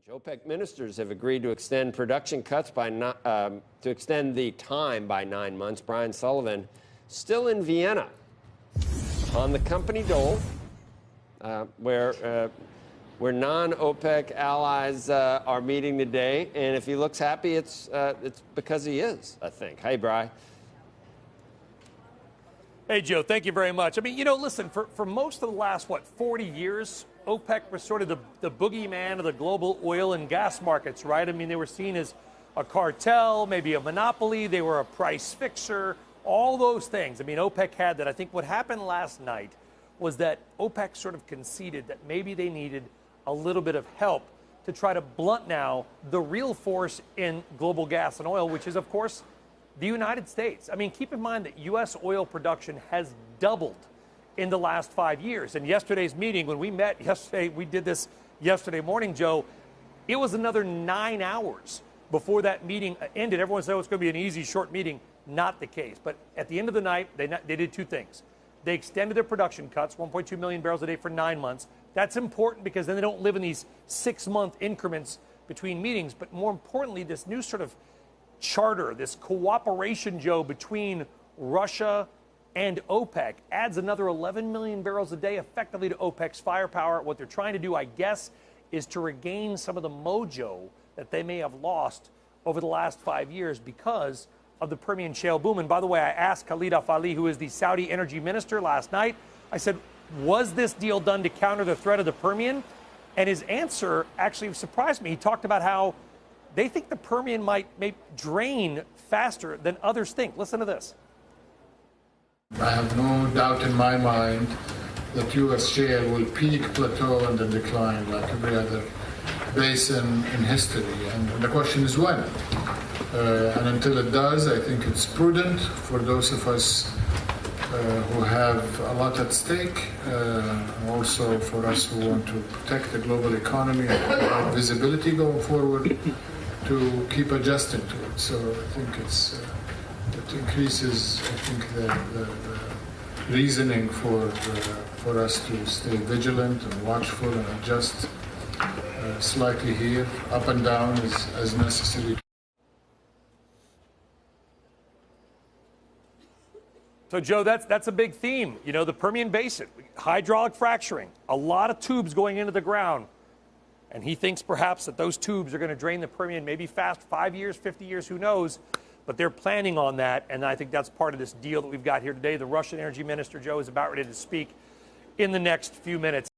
OPEC ministers have agreed to extend production cuts by to extend the time by 9 months. Brian Sullivan still in Vienna on the company dole, where non-OPEC allies are meeting today. And if he looks happy, it's because he is, I think. Hey, Bri. Hey, Joe, thank you very much. I mean, listen, for most of the last, 40 years, OPEC was sort of the boogeyman of the global oil and gas markets, right? I mean, they were seen as a cartel, maybe a monopoly. They were a price fixer, all those things. I mean, OPEC had that. I think what happened last night was that OPEC sort of conceded that maybe they needed a little bit of help to try to blunt now the real force in global gas and oil, which is, of course, the United States. I mean, keep in mind that U.S. oil production has doubled in the last 5 years. And yesterday's meeting, when we met yesterday, we did this yesterday morning, Joe, it was another 9 hours before that meeting ended. Everyone said, oh, it's going to be an easy, short meeting. Not the case. But at the end of the night, they did two things. They extended their production cuts, 1.2 million barrels a day for 9 months. That's important because then they don't live in these 6-month increments between meetings. But more importantly, this new sort of charter, this cooperation, Joe, between Russia and OPEC adds another 11 million barrels a day effectively to OPEC's firepower. What they're trying to do, I guess, is to regain some of the mojo that they may have lost over the last 5 years because of the Permian shale boom. And by the way, I asked Khalid Al-Falih, who is the Saudi energy minister, last night, I said, was this deal done to counter the threat of the Permian? And his answer actually surprised me. He talked about how they think the Permian might drain faster than others think. Listen to this. I have no doubt in my mind that U.S. shale will peak, plateau, and then decline like every other basin in history. And the question is when. And until it does, I think it's prudent for those of us who have a lot at stake, also for us who want to protect the global economy and provide visibility going forward, to keep adjusting to it. So I think it increases, I think, the reasoning for us to stay vigilant and watchful and adjust slightly here, up and down as necessary. So, Joe, that's a big theme. The Permian Basin, hydraulic fracturing, a lot of tubes going into the ground. And he thinks perhaps that those tubes are going to drain the Permian maybe fast, 5 years, 50 years, who knows. But they're planning on that, and I think that's part of this deal that we've got here today. The Russian energy minister, Joe, is about ready to speak in the next few minutes.